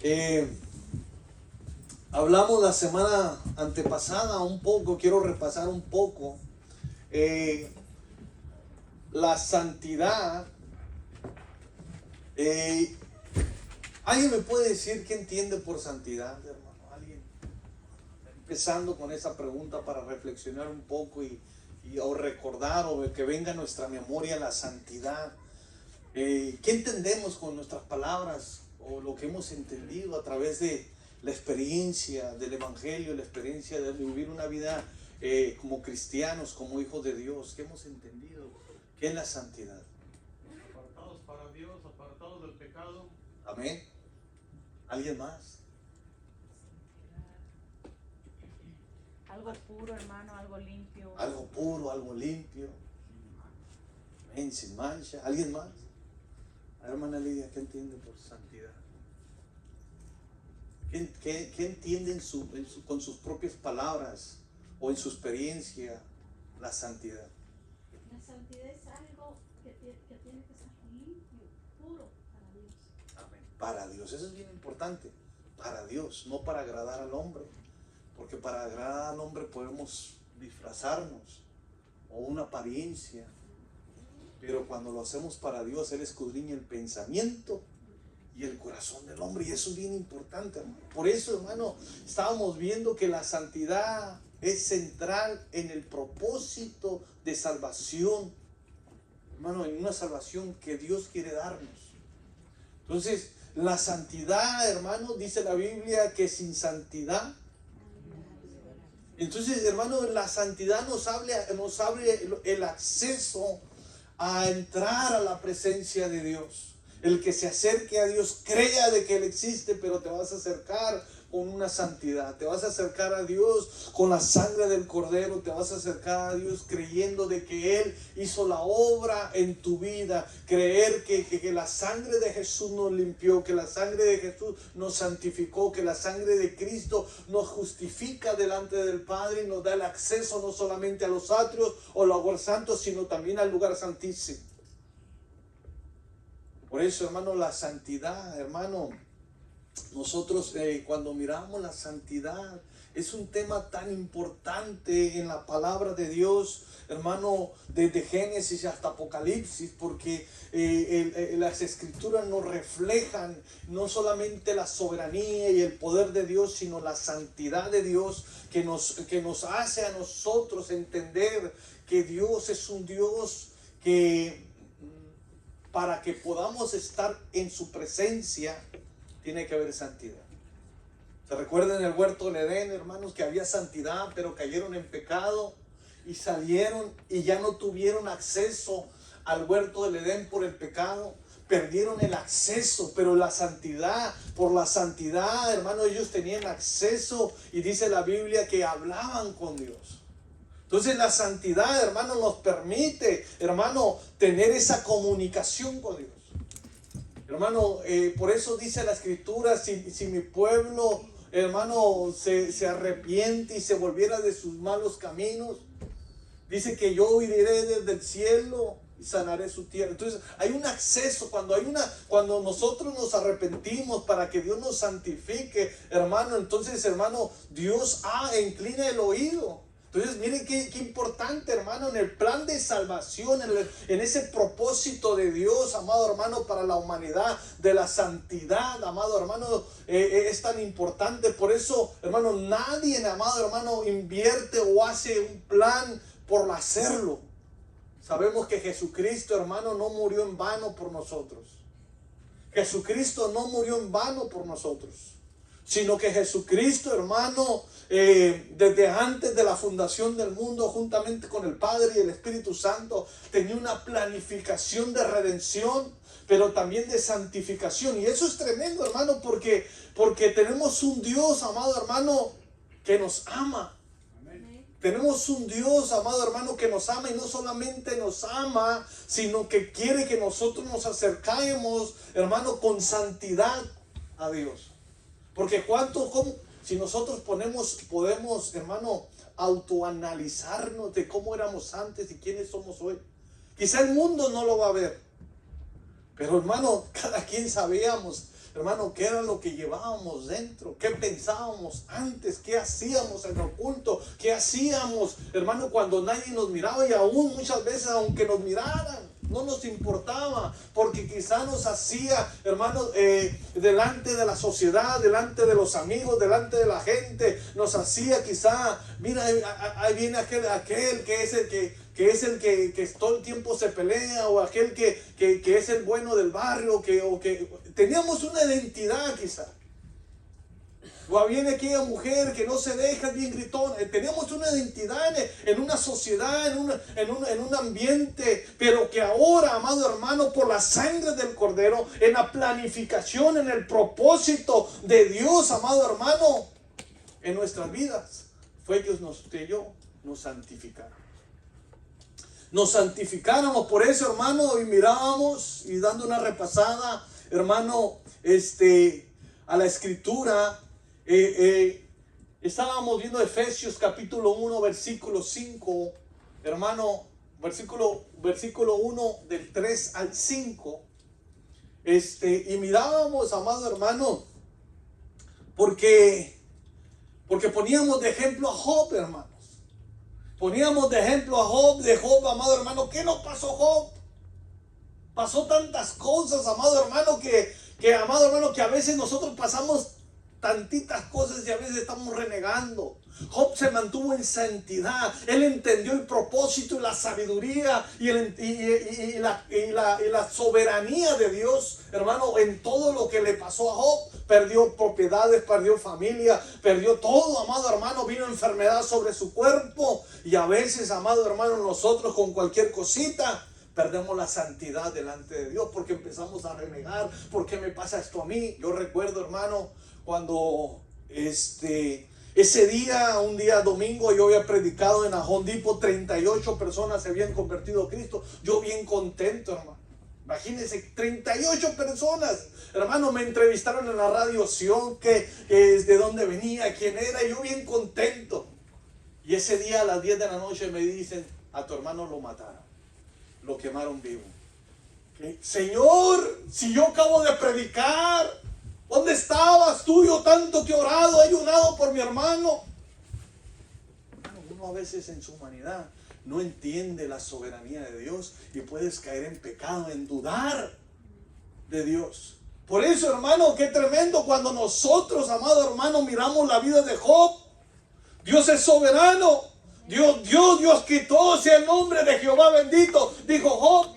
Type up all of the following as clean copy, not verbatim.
Eh, Hablamos la semana antepasada un poco, quiero repasar un poco. La santidad. ¿Alguien me puede decir qué entiende por santidad, hermano? ¿Alguien? Empezando con esa pregunta para reflexionar un poco o recordar o que venga a nuestra memoria la santidad. ¿Qué entendemos con nuestras palabras o lo que hemos entendido a través de la experiencia del Evangelio, la experiencia de vivir una vida como cristianos, como hijos de Dios? ¿Qué hemos entendido? ¿Qué es la santidad? Apartados para Dios, apartados del pecado. Amén. ¿Alguien más? Algo puro, hermano, algo limpio. Algo puro, algo limpio. Amén, sin mancha. ¿Alguien más? A ver, hermana Lidia, ¿qué entiende por santidad? ¿Qué entiende con sus propias palabras o en su experiencia la santidad? La santidad es algo que tiene que ser limpio, puro para Dios. Amén. Para Dios, eso es bien importante. Para Dios, no para agradar al hombre. Porque para agradar al hombre podemos disfrazarnos o una apariencia. Pero cuando lo hacemos para Dios, Él escudriña el pensamiento y el corazón del hombre. Y eso es bien importante, hermano. Por eso, hermano, estábamos viendo que la santidad es central en el propósito de salvación. Hermano, en una salvación que Dios quiere darnos. Entonces, la santidad, hermano, dice la Biblia que sin santidad. Entonces, hermano, la santidad nos abre el acceso a entrar a la presencia de Dios. El que se acerque a Dios crea de que Él existe, pero te vas a acercar con una santidad. Te vas a acercar a Dios con la sangre del Cordero. Te vas a acercar a Dios creyendo de que Él hizo la obra en tu vida. Creer que la sangre de Jesús nos limpió, que la sangre de Jesús nos santificó, que la sangre de Cristo nos justifica delante del Padre y nos da el acceso no solamente a los atrios o al lugar santo, sino también al lugar santísimo. Por eso, hermano, la santidad, hermano, nosotros cuando miramos la santidad, es un tema tan importante en la palabra de Dios, hermano, desde Génesis hasta Apocalipsis, porque las escrituras nos reflejan no solamente la soberanía y el poder de Dios, sino la santidad de Dios que nos hace a nosotros entender que Dios es un Dios que para que podamos estar en su presencia tiene que haber santidad. ¿Se recuerdan en el huerto del Edén, hermanos, que había santidad, pero cayeron en pecado y salieron y ya no tuvieron acceso al huerto del Edén por el pecado? Perdieron el acceso, pero por la santidad, hermano, ellos tenían acceso y dice la Biblia que hablaban con Dios. Entonces la santidad, hermano, nos permite, hermano, tener esa comunicación con Dios. Hermano, por eso dice la Escritura, si mi pueblo, hermano, se arrepiente y se volviera de sus malos caminos, dice que yo oiré desde el cielo y sanaré su tierra. Entonces hay un acceso, cuando nosotros nos arrepentimos para que Dios nos santifique, hermano, entonces, hermano, Dios inclina el oído. Entonces miren qué importante, hermano, en el plan de salvación, en ese propósito de Dios, amado hermano, para la humanidad, de la santidad, amado hermano, es tan importante. Por eso, hermano, nadie, amado hermano, invierte o hace un plan por hacerlo. Sabemos que Jesucristo, hermano, no murió en vano por nosotros. Jesucristo no murió en vano por nosotros, sino que Jesucristo, hermano, desde antes de la fundación del mundo, juntamente con el Padre y el Espíritu Santo, tenía una planificación de redención, pero también de santificación. Y eso es tremendo, hermano, porque tenemos un Dios, amado hermano, que nos ama. Amén. Tenemos un Dios, amado hermano, que nos ama, y no solamente nos ama, sino que quiere que nosotros nos acerquemos, hermano, con santidad a Dios. Porque si nosotros podemos, hermano, autoanalizarnos de cómo éramos antes y quiénes somos hoy. Quizá el mundo no lo va a ver, pero hermano, cada quien sabíamos, hermano, qué era lo que llevábamos dentro, qué pensábamos antes, qué hacíamos en el culto, qué hacíamos, hermano, cuando nadie nos miraba, y aún muchas veces aunque nos miraran, no nos importaba, porque quizá nos hacía, hermano, delante de la sociedad, delante de los amigos, delante de la gente, nos hacía quizá, mira, ahí viene aquel que es el que todo el tiempo se pelea, o aquel que es el bueno del barrio, o que teníamos una identidad quizá. O viene aquella mujer que no se deja, bien gritona. Teníamos una identidad en una sociedad, en un ambiente, pero que ahora, amado hermano, por la sangre del Cordero, en la planificación, en el propósito de Dios, amado hermano, en nuestras vidas, fue que nos santificaron. Nos santificáramos. Por eso, hermano, y mirábamos y dando una repasada, hermano, a la escritura, estábamos viendo Efesios capítulo 1 versículo 5, hermano, versículo 1 del 3 al 5, y mirábamos, amado hermano, porque poníamos de ejemplo a Job, hermanos. Poníamos de ejemplo a Job, amado hermano. ¿Qué nos pasó Job? Pasó tantas cosas, amado hermano, amado hermano, que a veces nosotros pasamos tantitas cosas y a veces estamos renegando. Job se mantuvo en santidad. Él entendió el propósito y la sabiduría y la soberanía de Dios, hermano, en todo lo que le pasó a Job. Perdió propiedades, perdió familia, perdió todo, amado hermano. Vino enfermedad sobre su cuerpo. Y a veces, amado hermano, nosotros con cualquier cosita perdemos la santidad delante de Dios, porque empezamos a renegar. ¿Por qué me pasa esto a mí? Yo recuerdo, hermano, cuando ese día, un día domingo, yo había predicado en Ajón Depot, 38 personas se habían convertido a Cristo. Yo bien contento, hermano. Imagínense, 38 personas, hermano. Me entrevistaron en la radio Sion, de dónde venía, quién era, y yo bien contento. Y ese día a las 10 de la noche me dicen: a tu hermano lo mataron, lo quemaron vivo. Señor, si yo acabo de predicar, ¿dónde estabas tú? Yo tanto que he orado, ayunado por mi hermano. Uno a veces en su humanidad no entiende la soberanía de Dios y puedes caer en pecado, en dudar de Dios. Por eso, hermano, qué tremendo cuando nosotros, amado hermano, miramos la vida de Job. Dios es soberano. Dios quitó, sea el nombre de Jehová bendito, dijo Job.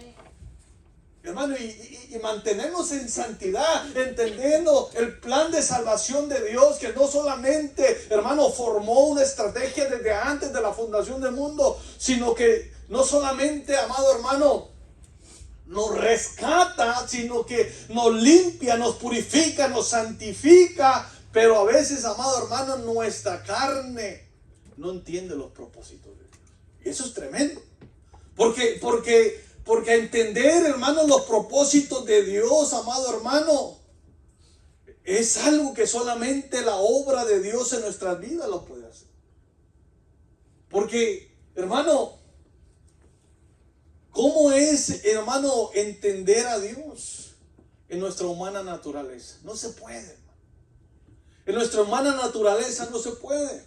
Hermano, y mantenernos en santidad, entendiendo el plan de salvación de Dios, que no solamente, hermano, formó una estrategia desde antes de la fundación del mundo, sino que no solamente, amado hermano, nos rescata, sino que nos limpia, nos purifica, nos santifica. Pero a veces, amado hermano, nuestra carne no entiende los propósitos de Dios. Y eso es tremendo. Porque entender, hermano, los propósitos de Dios, amado hermano, es algo que solamente la obra de Dios en nuestras vidas lo puede hacer. Porque, hermano, ¿cómo es, hermano, entender a Dios en nuestra humana naturaleza? No se puede, hermano. En nuestra humana naturaleza no se puede.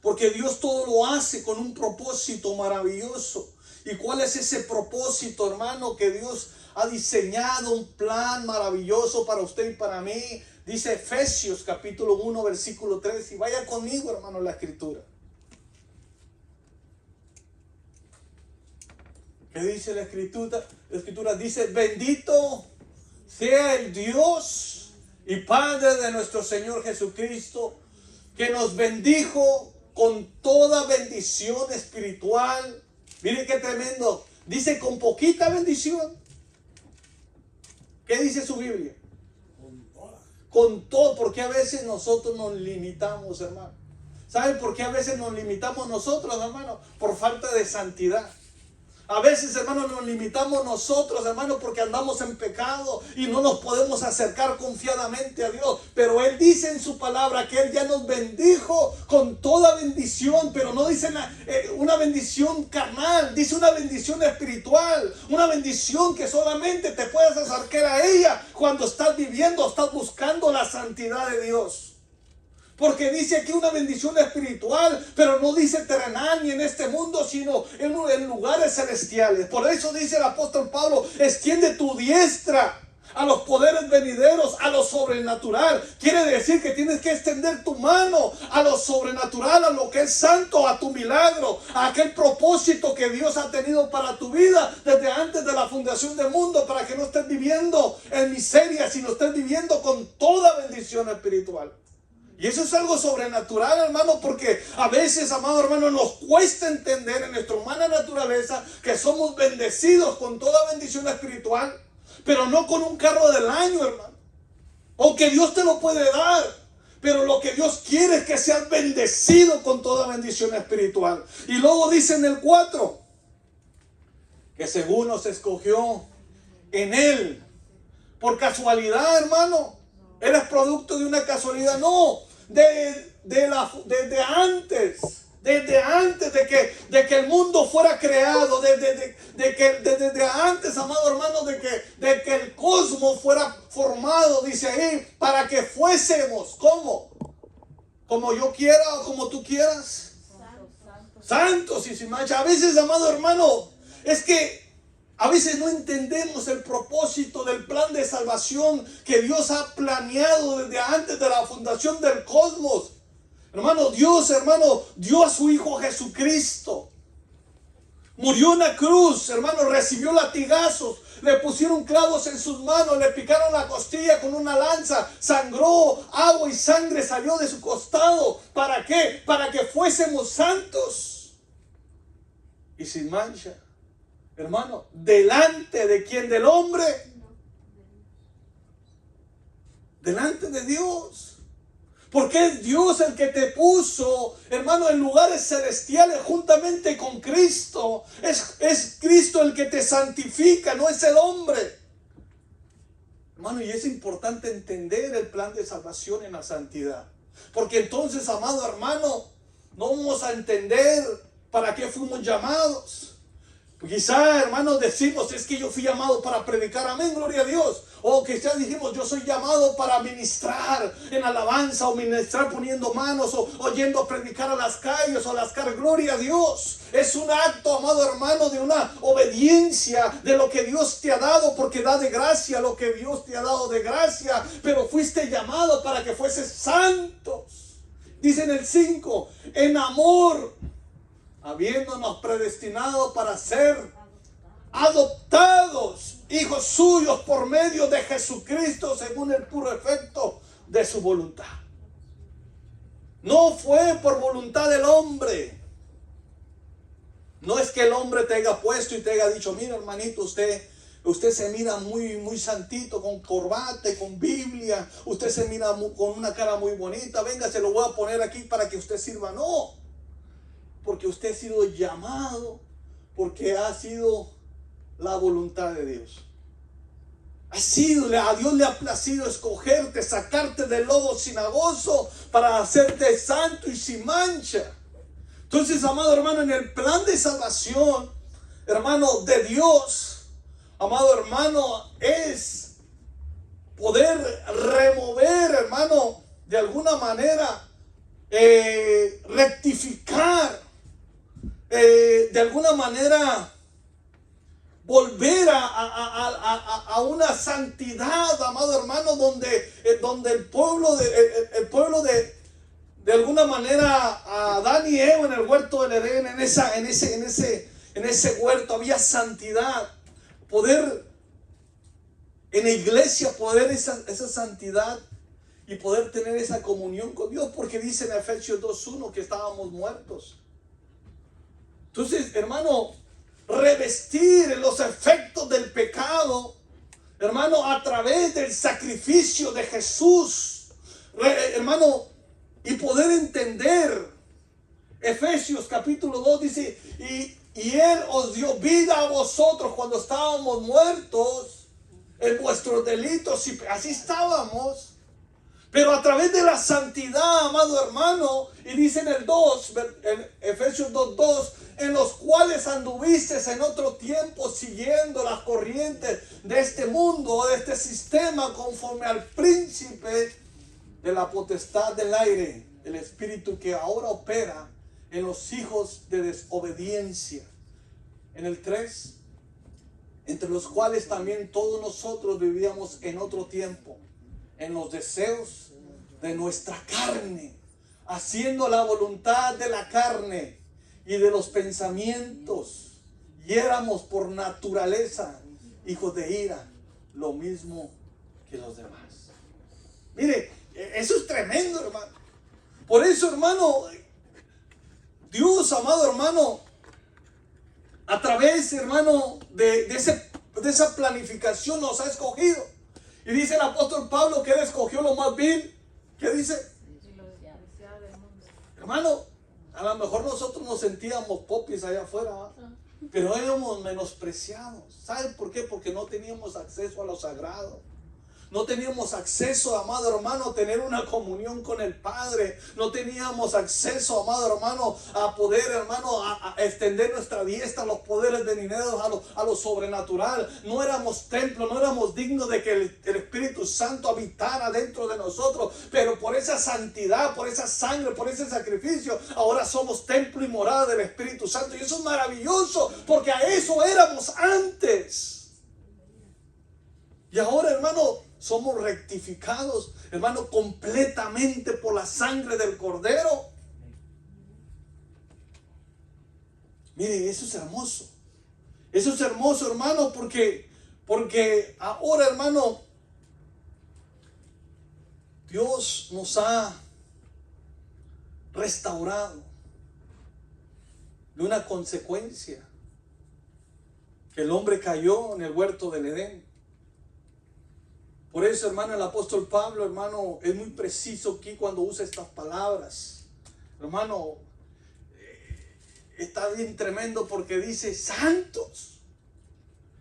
Porque Dios todo lo hace con un propósito maravilloso. ¿Y cuál es ese propósito, hermano? Que Dios ha diseñado un plan maravilloso para usted y para mí. Dice Efesios capítulo 1 versículo 3. Y vaya conmigo, hermano, la escritura. ¿Qué dice la escritura? La escritura dice: bendito sea el Dios y Padre de nuestro Señor Jesucristo, que nos bendijo con toda bendición espiritual. Miren qué tremendo. Dice con poquita bendición. ¿Qué dice su Biblia? Con todo. Porque a veces nosotros nos limitamos, hermano. ¿Saben por qué a veces nos limitamos nosotros, hermano? Por falta de santidad. A veces, hermano, nos limitamos nosotros, hermano, porque andamos en pecado y no nos podemos acercar confiadamente a Dios. Pero Él dice en su palabra que Él ya nos bendijo con toda bendición, pero no dice una bendición carnal, dice una bendición espiritual, una bendición que solamente te puedes acercar a ella cuando estás viviendo, estás buscando la santidad de Dios. Porque dice aquí una bendición espiritual, pero no dice terrenal ni en este mundo, sino en lugares celestiales. Por eso dice el apóstol Pablo, extiende tu diestra a los poderes venideros, a lo sobrenatural. Quiere decir que tienes que extender tu mano a lo sobrenatural, a lo que es santo, a tu milagro, a aquel propósito que Dios ha tenido para tu vida desde antes de la fundación del mundo, para que no estés viviendo en miseria, sino estés viviendo con toda bendición espiritual. Y eso es algo sobrenatural, hermano, porque a veces, amado hermano, nos cuesta entender en nuestra humana naturaleza que somos bendecidos con toda bendición espiritual, pero no con un carro del año, hermano. Aunque Dios te lo puede dar, pero lo que Dios quiere es que seas bendecido con toda bendición espiritual. Y luego dice en el 4, que según nos escogió en Él, por casualidad, hermano. ¿Eres producto de una casualidad? No, desde antes de que el mundo fuera creado, desde antes, amado hermano, de que el cosmos fuera formado, dice ahí, para que fuésemos, ¿cómo? Como yo quiera o como tú quieras. Santos y sin mancha. A veces, amado hermano, es que a veces no entendemos el propósito del plan de salvación que Dios ha planeado desde antes de la fundación del cosmos. Hermano, Dios dio a su Hijo Jesucristo. Murió en la cruz, hermano, recibió latigazos, le pusieron clavos en sus manos, le picaron la costilla con una lanza, sangró, agua y sangre salió de su costado. ¿Para qué? Para que fuésemos santos y sin mancha. Hermano, delante de quién, del hombre, delante de Dios. Porque es Dios el que te puso, hermano, en lugares celestiales juntamente con Cristo. Es Cristo el que te santifica, no es el hombre. Hermano, y es importante entender el plan de salvación en la santidad. Porque entonces, amado hermano, no vamos a entender para qué fuimos llamados. Quizá, hermanos, decimos, es que yo fui llamado para predicar, amén, gloria a Dios. O quizá dijimos, yo soy llamado para ministrar en alabanza, o ministrar poniendo manos, o yendo a predicar a las calles, o a las calles, gloria a Dios. Es un acto, amado hermano, de una obediencia de lo que Dios te ha dado, porque da de gracia lo que Dios te ha dado de gracia. Pero fuiste llamado para que fueses santos. Dice en el 5, en amor, habiéndonos predestinado para ser adoptados hijos suyos por medio de Jesucristo según el puro efecto de su voluntad. No fue por voluntad del hombre. No es que el hombre te haya puesto y te haya dicho, mira hermanito, usted se mira muy santito, con corbata y con Biblia, usted se mira con una cara muy bonita, venga, se lo voy a poner aquí para que usted sirva. No, porque usted ha sido llamado, porque ha sido la voluntad de Dios. A Dios le ha placido escogerte, sacarte del lodo cenagoso para hacerte santo y sin mancha. Entonces, amado hermano, en el plan de salvación, hermano, de Dios, amado hermano, es poder remover, hermano, de alguna manera, rectificar, de alguna manera volver a una santidad, amado hermano, donde el pueblo de alguna manera, Adán y Eva en el huerto del Edén, en ese huerto había santidad. Poder en la iglesia, poder esa santidad y poder tener esa comunión con Dios, porque dice en Efesios 2:1 que estábamos muertos. Entonces, hermano, revestir los efectos del pecado, hermano, a través del sacrificio de Jesús, hermano, y poder entender. Efesios capítulo 2 dice, y Él os dio vida a vosotros cuando estábamos muertos en vuestros delitos, y así estábamos. Pero a través de la santidad, amado hermano, y dice en el 2, en Efesios 2:2, en los cuales anduvisteis en otro tiempo siguiendo las corrientes de este mundo, de este sistema, conforme al príncipe de la potestad del aire, el espíritu que ahora opera en los hijos de desobediencia. En el 3, entre los cuales también todos nosotros vivíamos en otro tiempo, en los deseos de nuestra carne, haciendo la voluntad de la carne y de los pensamientos, y éramos por naturaleza hijos de ira, lo mismo que los demás. Mire, eso es tremendo, hermano. Por eso, hermano, Dios, amado hermano, a través, hermano, de esa planificación nos ha escogido. Y dice el apóstol Pablo que Él escogió lo más vil. ¿Qué dice? Hermano, a lo mejor nosotros nos sentíamos popis allá afuera, ¿va? Pero éramos menospreciados. ¿Saben por qué? Porque no teníamos acceso a lo sagrado. No teníamos acceso, amado hermano, a tener una comunión con el Padre. No teníamos acceso, amado hermano, a poder, hermano, a extender nuestra diestra a los poderes venideros, a lo sobrenatural. No éramos templo, no éramos dignos de que el Espíritu Santo habitara dentro de nosotros. Pero por esa santidad, por esa sangre, por ese sacrificio, ahora somos templo y morada del Espíritu Santo. Y eso es maravilloso, porque a eso éramos antes. Y ahora, hermano, somos rectificados, hermano, completamente por la sangre del Cordero. Mire, eso es hermoso. Eso es hermoso, hermano, porque ahora, hermano, Dios nos ha restaurado de una consecuencia que el hombre cayó en el huerto del Edén. Por eso, hermano, el apóstol Pablo, hermano, es muy preciso aquí cuando usa estas palabras. Hermano, está bien tremendo porque dice santos.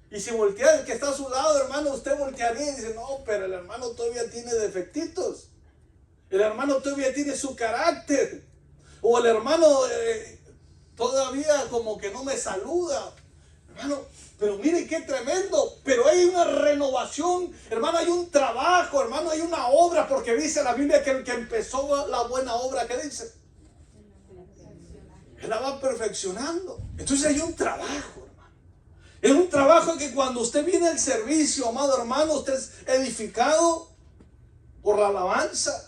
Y si voltea el que está a su lado, hermano, usted voltearía y dice, no, pero el hermano todavía tiene defectitos. El hermano todavía tiene su carácter. O el hermano todavía como que no me saluda. Hermano, pero mire qué tremendo. Pero hay una renovación, hermano, hay un trabajo, hermano, hay una obra, porque dice la Biblia que el que empezó la buena obra, ¿qué dice? Él la va perfeccionando. Entonces hay un trabajo, hermano. Es un trabajo que cuando usted viene al servicio, amado hermano, usted es edificado por la alabanza.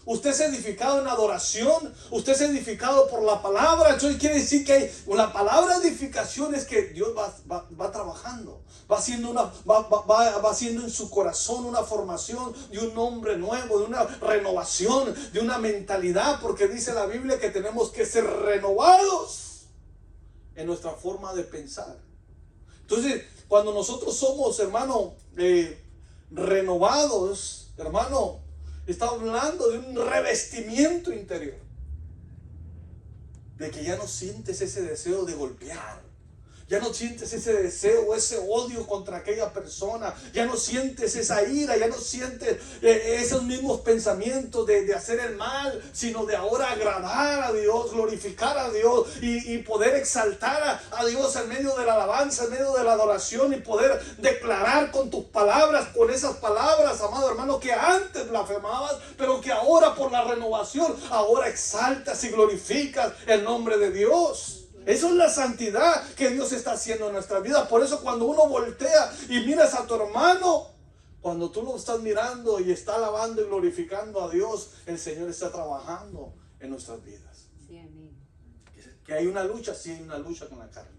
Usted es edificado en adoración. Usted es edificado por la palabra. Entonces quiere decir que la palabra de edificación es que Dios va trabajando. Va haciendo en su corazón una formación de un hombre nuevo, de una renovación, de una mentalidad. Porque dice la Biblia que tenemos que ser renovados en nuestra forma de pensar. Entonces, cuando nosotros somos, hermano, renovados, hermano, está hablando de un revestimiento interior. De que ya no sientes ese deseo de golpear. Ya no sientes ese deseo o ese odio contra aquella persona. Ya no sientes esa ira. Ya no sientes esos mismos pensamientos de hacer el mal. Sino de ahora agradar a Dios, glorificar a Dios. Y poder exaltar a Dios en medio de la alabanza, en medio de la adoración. Y poder declarar con tus palabras, con esas palabras, amado hermano, que antes blasfemabas. Pero que ahora por la renovación, ahora exaltas y glorificas el nombre de Dios. Eso es la santidad que Dios está haciendo en nuestra vida. Por eso cuando uno voltea y miras a tu hermano, cuando tú lo estás mirando y está alabando y glorificando a Dios, el Señor está trabajando en nuestras vidas. Sí, amén. Que hay una lucha, sí hay una lucha con la carne.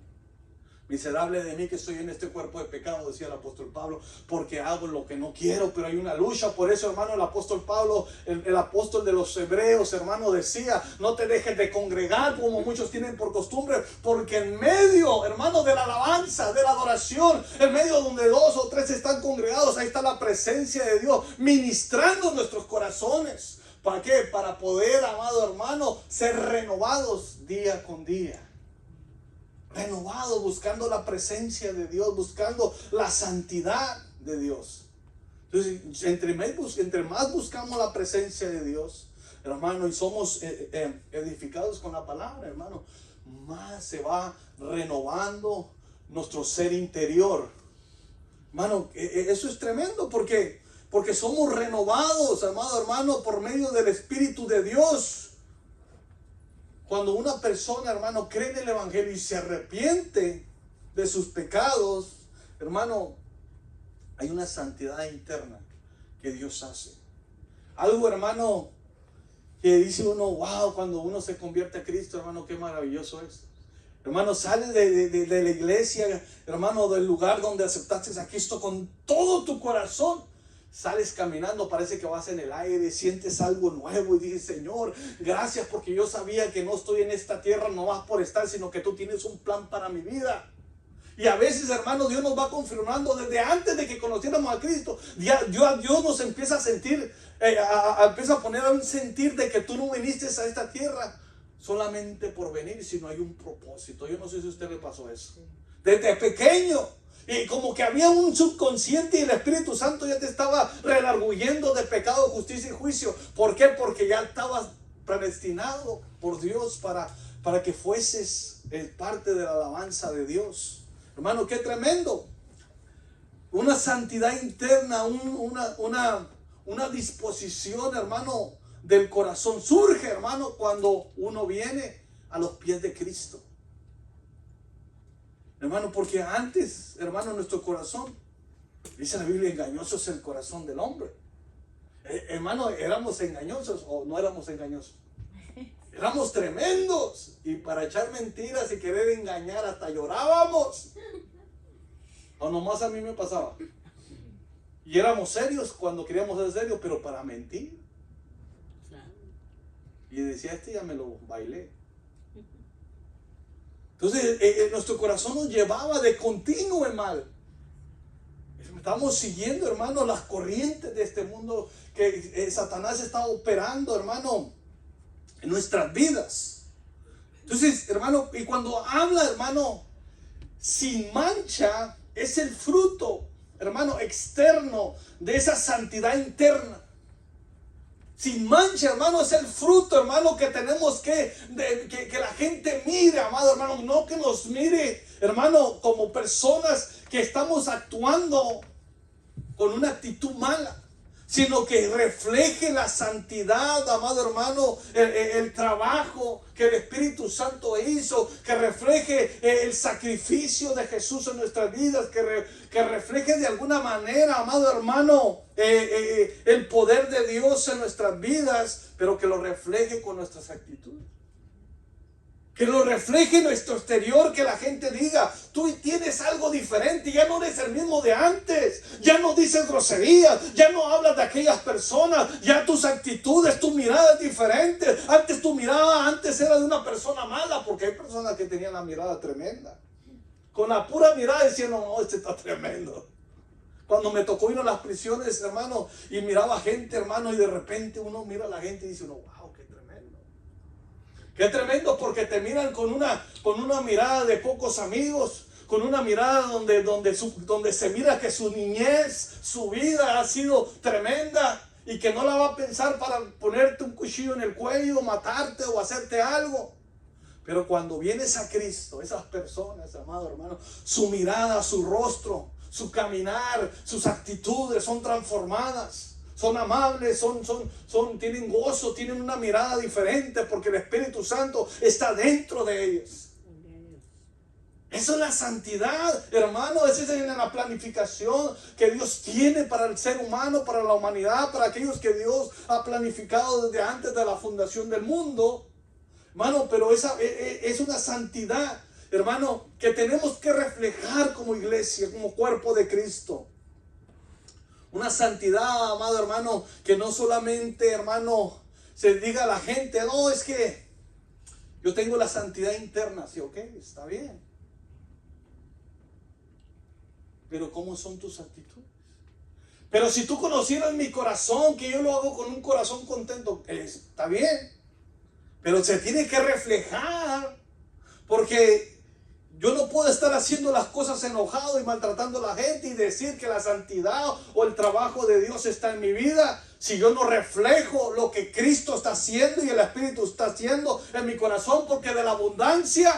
Miserable de mí que estoy en este cuerpo de pecado, decía el apóstol Pablo, porque hago lo que no quiero, pero hay una lucha. Por eso, hermano, el apóstol Pablo, el apóstol de los hebreos, hermano, decía, no te dejes de congregar como muchos tienen por costumbre, porque en medio, hermano, de la alabanza, de la adoración, en medio donde 2 o 3 están congregados, ahí está la presencia de Dios ministrando nuestros corazones. ¿Para qué? Para poder, amado hermano, ser renovados día con día. renovado, buscando la presencia de Dios, buscando la santidad de Dios. Entonces, entre más buscamos la presencia de Dios, hermano, y somos edificados con la palabra, hermano, más se va renovando nuestro ser interior. Hermano, eso es tremendo porque somos renovados, amado hermano, por medio del Espíritu de Dios. Cuando una persona, hermano, cree en el Evangelio y se arrepiente de sus pecados, hermano, hay una santidad interna que Dios hace. Algo, hermano, que dice uno, wow, cuando uno se convierte a Cristo, hermano, qué maravilloso es. Hermano, sales de la iglesia, hermano, del lugar donde aceptaste a Cristo con todo tu corazón. Sales caminando, parece que vas en el aire, sientes algo nuevo y dices, Señor, gracias porque yo sabía que no estoy en esta tierra nomás por estar, sino que tú tienes un plan para mi vida. Y a veces, hermano, Dios nos va confirmando desde antes de que conociéramos a Cristo. Dios nos empieza a sentir, empieza a poner a un sentir de que tú no viniste a esta tierra solamente por venir, sino hay un propósito. Yo no sé si a usted le pasó eso. Desde pequeño. Y como que había un subconsciente y el Espíritu Santo ya te estaba redarguyendo de pecado, justicia y juicio. ¿Por qué? Porque ya estabas predestinado por Dios para que fueses parte de la alabanza de Dios. Hermano, qué tremendo. Una santidad interna, una disposición, hermano, del corazón. Surge, hermano, cuando uno viene a los pies de Cristo. Hermano, porque antes, hermano, nuestro corazón, dice la Biblia, engañoso es el corazón del hombre. Hermano, ¿éramos engañosos o no éramos engañosos? Éramos tremendos. Y para echar mentiras y querer engañar hasta llorábamos. O nomás a mí me pasaba. Y éramos serios cuando queríamos ser serios, pero para mentir. Y decía, ya me lo bailé. Entonces, nuestro corazón nos llevaba de continuo en mal. Estamos siguiendo, hermano, las corrientes de este mundo que Satanás está operando, hermano, en nuestras vidas. Entonces, hermano, y cuando habla, hermano, sin mancha, es el fruto, hermano, externo de esa santidad interna. Sin mancha, hermano, es el fruto, hermano, que tenemos que la gente mire, amado hermano, no que nos mire, hermano, como personas que estamos actuando con una actitud mala, sino que refleje la santidad, amado hermano, el trabajo que el Espíritu Santo hizo, que refleje el sacrificio de Jesús en nuestras vidas, que refleje de alguna manera, amado hermano, el poder de Dios en nuestras vidas, pero que lo refleje con nuestras actitudes. Que lo refleje en nuestro exterior, que la gente diga, tú tienes algo diferente, ya no eres el mismo de antes, ya no dices groserías, ya no hablas de aquellas personas, ya tus actitudes, tu mirada es diferente. Antes tu mirada, era de una persona mala, porque hay personas que tenían la mirada tremenda. Con la pura mirada decían, no, este está tremendo. Cuando me tocó ir a las prisiones, hermano, y miraba gente, hermano, y de repente uno mira a la gente y dice, wow, qué tremendo. Qué tremendo, porque te miran con una mirada de pocos amigos, con una mirada donde se mira que su niñez, su vida ha sido tremenda y que no la va a pensar para ponerte un cuchillo en el cuello, matarte o hacerte algo. Pero cuando vienes a Cristo, esas personas, amado hermano, su mirada, su rostro, su caminar, sus actitudes son transformadas. Son amables, tienen gozo, tienen una mirada diferente porque el Espíritu Santo está dentro de ellos. Eso es la santidad, hermano. Esa es la planificación que Dios tiene para el ser humano, para la humanidad, para aquellos que Dios ha planificado desde antes de la fundación del mundo. Hermano, pero esa es una santidad, hermano, que tenemos que reflejar como iglesia, como cuerpo de Cristo. Una santidad, amado hermano, que no solamente, hermano, se diga a la gente, no, es que yo tengo la santidad interna. Sí, ok, está bien. Pero ¿cómo son tus actitudes? Pero si tú conocieras mi corazón, que yo lo hago con un corazón contento, está bien. Pero se tiene que reflejar, porque Yo no puedo estar haciendo las cosas enojado y maltratando a la gente y decir que la santidad o el trabajo de Dios está en mi vida si yo no reflejo lo que Cristo está haciendo y el Espíritu está haciendo en mi corazón, porque de la abundancia,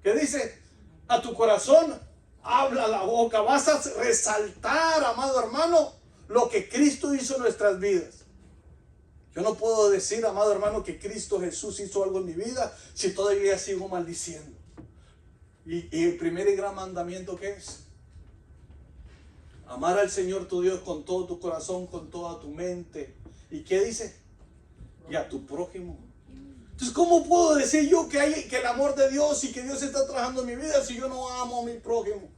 ¿qué dice? A tu corazón habla la boca. Vas a resaltar, amado hermano, lo que Cristo hizo en nuestras vidas. Yo no puedo decir, amado hermano, que Cristo Jesús hizo algo en mi vida si todavía sigo maldiciendo. Y el primer y gran mandamiento, ¿qué es? Amar al Señor tu Dios con todo tu corazón, con toda tu mente. ¿Y qué dice? Y a tu prójimo. Entonces, ¿cómo puedo decir yo que hay que el amor de Dios y que Dios está trabajando en mi vida si yo no amo a mi prójimo?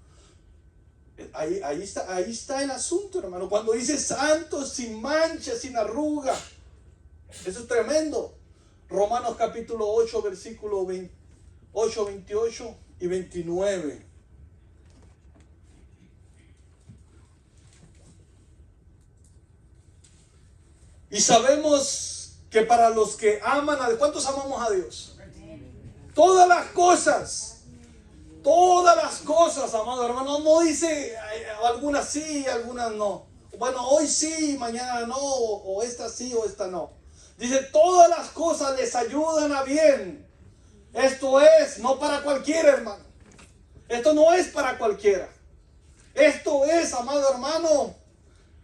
Ahí está el asunto, hermano. Cuando dice santo, sin mancha, sin arruga. Eso es tremendo. Romanos capítulo 8, versículo 28 y 29. Y sabemos que para los que aman a Dios, ¿cuántos amamos a Dios? Todas las cosas, amado hermano. No dice algunas sí, algunas no. Bueno, hoy sí, mañana no, o esta sí o esta no. Dice, todas las cosas les ayudan a bien. Esto es, no para cualquiera, hermano. Esto no es para cualquiera. Esto es, amado hermano,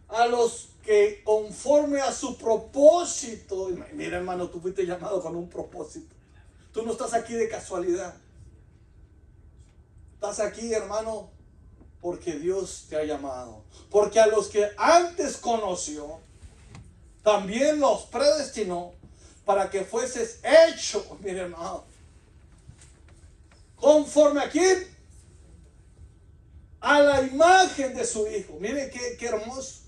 a los que conforme a su propósito. Mira, hermano, tú fuiste llamado con un propósito. Tú no estás aquí de casualidad. Estás aquí, hermano, porque Dios te ha llamado. Porque a los que antes conoció, también los predestinó para que fueses hecho, mire, hermano, ¿conforme a quién? A la imagen de su Hijo. Mire qué hermoso.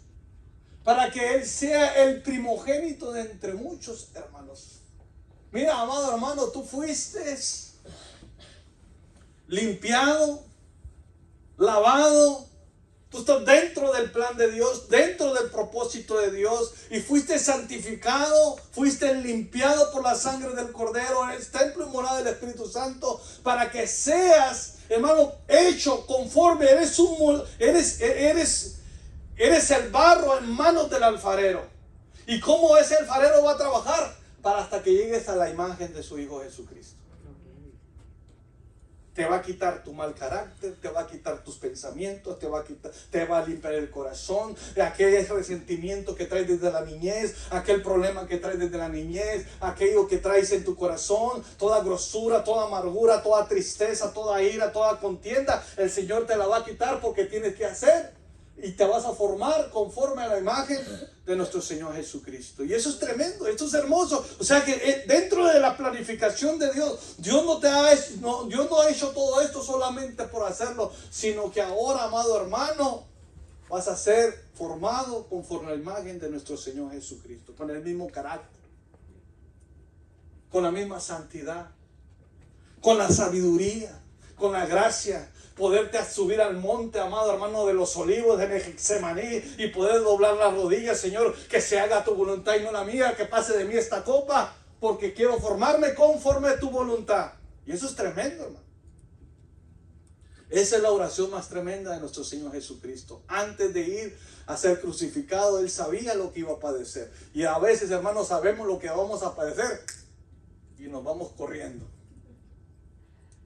Para que Él sea el primogénito de entre muchos hermanos. Mira, amado hermano, tú fuiste limpiado, lavado. Tú estás dentro del plan de Dios, dentro del propósito de Dios, y fuiste santificado, fuiste limpiado por la sangre del Cordero, eres templo y morada del Espíritu Santo, para que seas, hermano, hecho conforme, eres el barro en manos del alfarero. ¿Y cómo ese alfarero va a trabajar? Para hasta que llegues a la imagen de su Hijo Jesucristo. Te va a quitar tu mal carácter, te va a quitar tus pensamientos, te va a limpiar el corazón, aquel resentimiento que traes desde la niñez, aquel problema que traes desde la niñez, aquello que traes en tu corazón, toda grosura, toda amargura, toda tristeza, toda ira, toda contienda, el Señor te la va a quitar porque tienes que hacer. Y te vas a formar conforme a la imagen de nuestro Señor Jesucristo. Y eso es tremendo, esto es hermoso. O sea que dentro de la planificación de Dios, Dios no ha hecho todo esto solamente por hacerlo, sino que ahora, amado hermano, vas a ser formado conforme a la imagen de nuestro Señor Jesucristo, con el mismo carácter, con la misma santidad, con la sabiduría, con la gracia. Poderte subir al monte, amado hermano, de los olivos de Getsemaní y poder doblar las rodillas, Señor, que se haga tu voluntad y no la mía, que pase de mí esta copa, porque quiero formarme conforme a tu voluntad. Y eso es tremendo, hermano. Esa es la oración más tremenda de nuestro Señor Jesucristo. Antes de ir a ser crucificado, Él sabía lo que iba a padecer. Y a veces, hermanos, sabemos lo que vamos a padecer y nos vamos corriendo.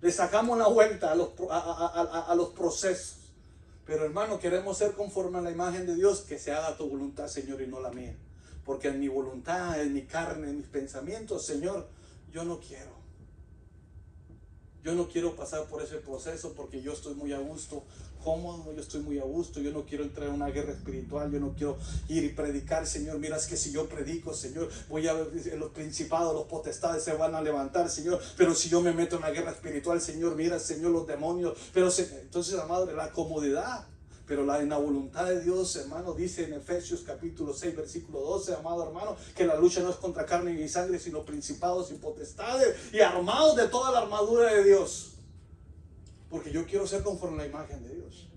Le sacamos la vuelta a los procesos. Pero, hermano, queremos ser conforme a la imagen de Dios. Que se haga tu voluntad, Señor, y no la mía. Porque en mi voluntad, en mi carne, en mis pensamientos, Señor, yo no quiero. Yo no quiero pasar por ese proceso porque yo estoy muy a gusto, cómodo, yo estoy muy a gusto. Yo no quiero entrar en una guerra espiritual, yo no quiero ir y predicar, Señor. Mira, es que si yo predico, Señor, voy a ver los principados, los potestades se van a levantar, Señor. Pero si yo me meto en una guerra espiritual, Señor, mira, Señor, los demonios. Pero entonces, amado, la comodidad. Pero en la voluntad de Dios, hermano, dice en Efesios capítulo 6, versículo 12, amado hermano, que la lucha no es contra carne ni sangre, sino principados y potestades, y armados de toda la armadura de Dios. Porque yo quiero ser conforme a la imagen de Dios.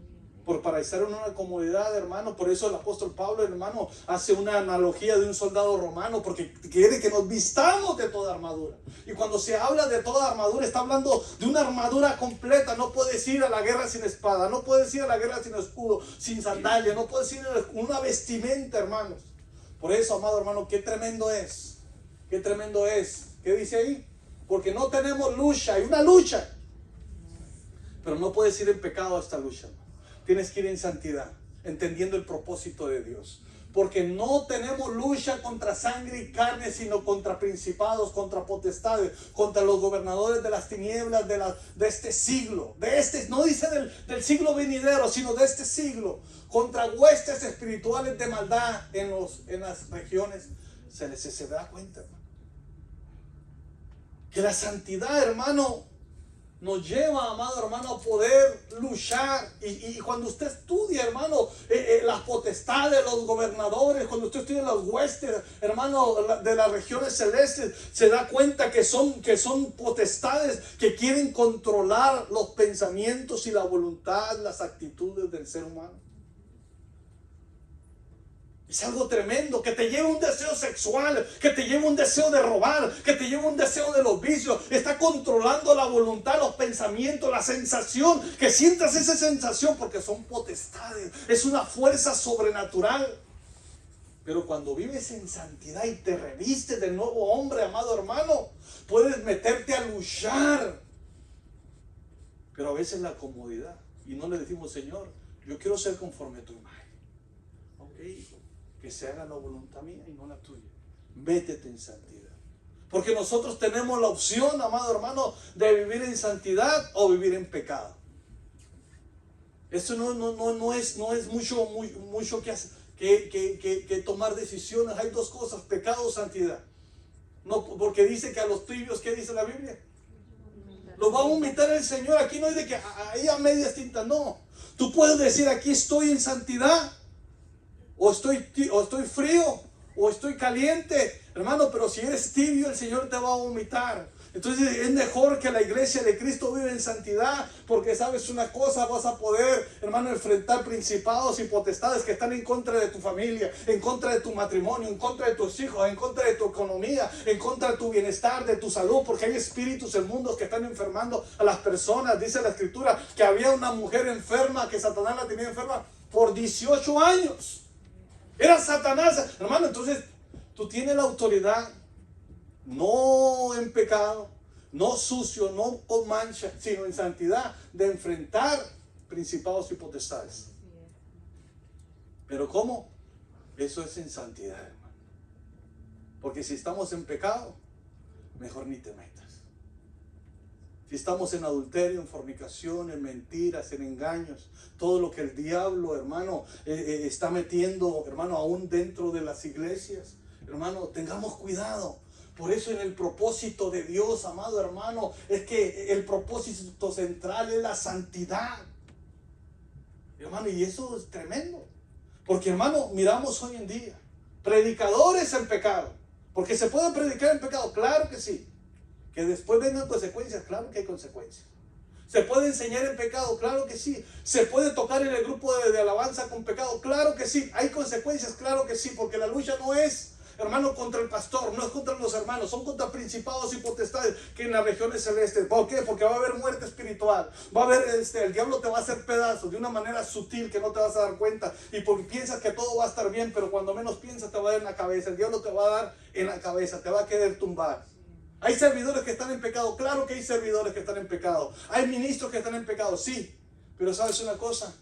para estar en una comodidad, hermano. Por eso el apóstol Pablo, hermano, hace una analogía de un soldado romano, porque quiere que nos vistamos de toda armadura. Y cuando se habla de toda armadura, está hablando de una armadura completa. No puedes ir a la guerra sin espada, no puedes ir a la guerra sin escudo, sin sandalia, no puedes ir con una vestimenta, hermanos. Por eso, amado hermano, qué tremendo es, qué tremendo es. ¿Qué dice ahí? Porque no tenemos lucha, hay una lucha, pero no puedes ir en pecado a esta lucha. Tienes que ir en santidad, entendiendo el propósito de Dios. Porque no tenemos lucha contra sangre y carne, sino contra principados, contra potestades, contra los gobernadores de las tinieblas de este siglo. No dice del siglo venidero, sino de este siglo. Contra huestes espirituales de maldad en las regiones. Se da cuenta, hermano, que la santidad, hermano, nos lleva, amado hermano, a poder luchar. Y cuando usted estudia, hermano, las potestades, los gobernadores, cuando usted estudia las huestes, hermano, de las regiones celestes, se da cuenta que son potestades que quieren controlar los pensamientos y la voluntad, las actitudes del ser humano. Es algo tremendo, que te lleva un deseo sexual, que te lleva un deseo de robar, que te lleva un deseo de los vicios. Está controlando la voluntad, los pensamientos, la sensación, que sientas esa sensación, porque son potestades, es una fuerza sobrenatural. Pero cuando vives en santidad y te revistes del nuevo hombre, amado hermano, puedes meterte a luchar. Pero a veces la comodidad, y no le decimos: Señor, yo quiero ser conforme a tu imagen. Ok, hijo, que se haga la voluntad mía y no la tuya. Métete en santidad. Porque nosotros tenemos la opción, amado hermano, de vivir en santidad o vivir en pecado. Esto no es mucho que tomar decisiones. Hay dos cosas: pecado o santidad. No, porque dice que a los tibios, ¿qué dice la Biblia? Los va a vomitar el Señor. Aquí no es de que ahí a medias tintas, no. Tú puedes decir: aquí estoy en santidad, o estoy frío, o estoy caliente, hermano. Pero si eres tibio, el Señor te va a vomitar. Entonces es mejor que la iglesia de Cristo viva en santidad, porque sabes una cosa: vas a poder, hermano, enfrentar principados y potestades que están en contra de tu familia, en contra de tu matrimonio, en contra de tus hijos, en contra de tu economía, en contra de tu bienestar, de tu salud, porque hay espíritus inmundos que están enfermando a las personas. Dice la Escritura que había una mujer enferma, que Satanás la tenía enferma por 18 años. Era Satanás, hermano. Entonces tú tienes la autoridad, no en pecado, no sucio, no con mancha, sino en santidad, de enfrentar principados y potestades. Pero ¿cómo? Eso es en santidad, hermano. Porque si estamos en pecado, mejor ni te metas. Si estamos en adulterio, en fornicación, en mentiras, en engaños, todo lo que el diablo, hermano, está metiendo, hermano, aún dentro de las iglesias, hermano, tengamos cuidado. Por eso en el propósito de Dios, amado hermano, es que el propósito central es la santidad. Hermano, y eso es tremendo. Porque, hermano, miramos hoy en día predicadores en pecado. Porque se puede predicar en pecado, claro que sí. Que después vengan consecuencias, claro que hay consecuencias. ¿Se puede enseñar en pecado? Claro que sí. ¿Se puede tocar en el grupo de alabanza con pecado? Claro que sí. ¿Hay consecuencias? Claro que sí. Porque la lucha no es, hermano, contra el pastor, no es contra los hermanos, son contra principados y potestades que en las regiones celestes. ¿Por qué? Porque va a haber muerte espiritual. Va a haber, el diablo te va a hacer pedazos de una manera sutil que no te vas a dar cuenta. Y porque piensas que todo va a estar bien, pero cuando menos piensas te va a dar en la cabeza. El diablo te va a dar en la cabeza, te va a querer tumbar. ¿Hay servidores que están en pecado? Claro que hay servidores que están en pecado. ¿Hay ministros que están en pecado? Sí. Pero ¿sabes una cosa?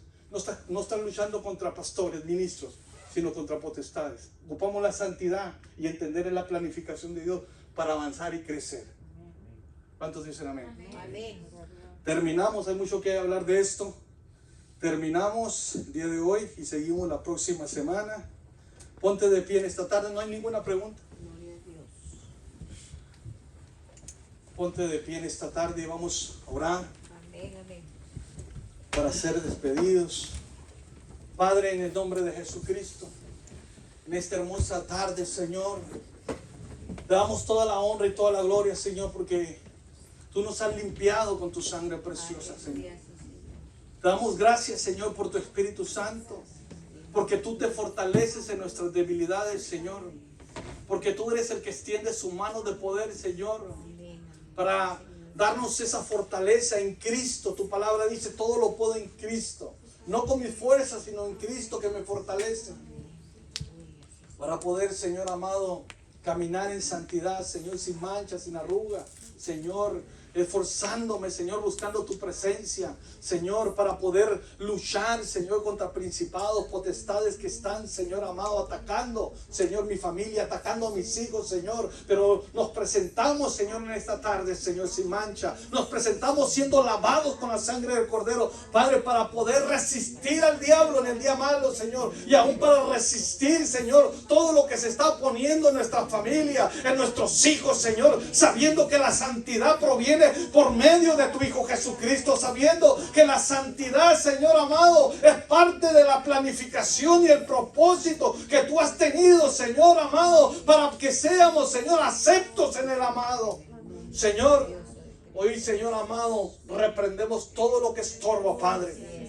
No están luchando contra pastores, ministros, sino contra potestades. Ocupamos la santidad y entender en la planificación de Dios para avanzar y crecer. ¿Cuántos dicen amén? Amén. Terminamos, hay mucho que hablar de esto. Terminamos el día de hoy y seguimos la próxima semana. Ponte de pie en esta tarde, no hay ninguna pregunta. Ponte de pie en esta tarde y vamos a orar. Amén, amén. Para ser despedidos. Padre, en el nombre de Jesucristo, en esta hermosa tarde, Señor, te damos toda la honra y toda la gloria, Señor, porque tú nos has limpiado con tu sangre preciosa, Señor. Te damos gracias, Señor, por tu Espíritu Santo, porque tú te fortaleces en nuestras debilidades, Señor, porque tú eres el que extiende su mano de poder, Señor, para darnos esa fortaleza en Cristo. Tu palabra dice, todo lo puedo en Cristo, no con mi fuerza, sino en Cristo que me fortalece, para poder, Señor amado, caminar en santidad, Señor, sin mancha, sin arruga, Señor, esforzándome, Señor, buscando tu presencia, Señor, para poder luchar, Señor, contra principados, potestades que están, Señor amado, atacando, Señor, mi familia, atacando a mis hijos, Señor. Pero nos presentamos, Señor, en esta tarde, Señor, sin mancha. Nos presentamos siendo lavados con la sangre del Cordero, Padre, para poder resistir al diablo en el día malo, Señor, y aún para resistir, Señor, todo lo que se está poniendo en nuestra familia, en nuestros hijos, Señor, sabiendo que la santidad proviene por medio de tu Hijo Jesucristo, sabiendo que la santidad, Señor amado, es parte de la planificación y el propósito que tú has tenido, Señor amado, para que seamos, Señor, aceptos en el amado. Señor, hoy, Señor amado, reprendemos todo lo que estorba, Padre.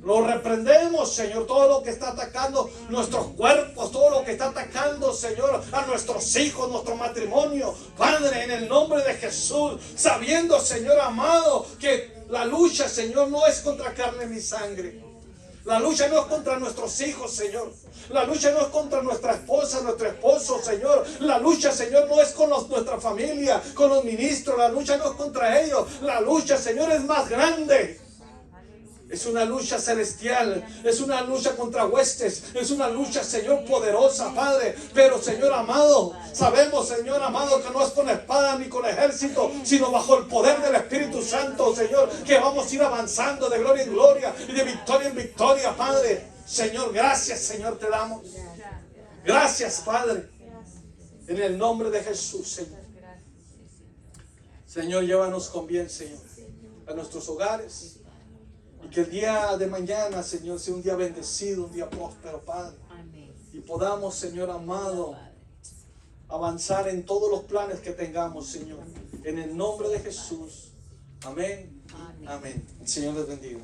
Lo reprendemos, Señor, todo lo que está atacando nuestros cuerpos, todo lo que está atacando, Señor, a nuestros hijos, nuestro matrimonio, Padre, en el nombre de Jesús, sabiendo, Señor amado, que la lucha, Señor, no es contra carne ni sangre. La lucha no es contra nuestros hijos, Señor. La lucha no es contra nuestra esposa, nuestro esposo, Señor. La lucha, Señor, no es con nuestra familia, con los ministros. La lucha no es contra ellos. La lucha, Señor, es más grande. Es una lucha celestial, es una lucha contra huestes, es una lucha, Señor, poderosa, Padre. Pero, Señor amado, sabemos, Señor amado, que no es con espada ni con ejército, sino bajo el poder del Espíritu Santo, Señor, que vamos a ir avanzando de gloria en gloria y de victoria en victoria, Padre. Señor, gracias, Señor, te damos. Gracias, Padre, en el nombre de Jesús, Señor. Señor, llévanos con bien, Señor, a nuestros hogares. Y que el día de mañana, Señor, sea un día bendecido, un día próspero, Padre. Y podamos, Señor amado, avanzar en todos los planes que tengamos, Señor. En el nombre de Jesús. Amén. Amén. El Señor les bendiga.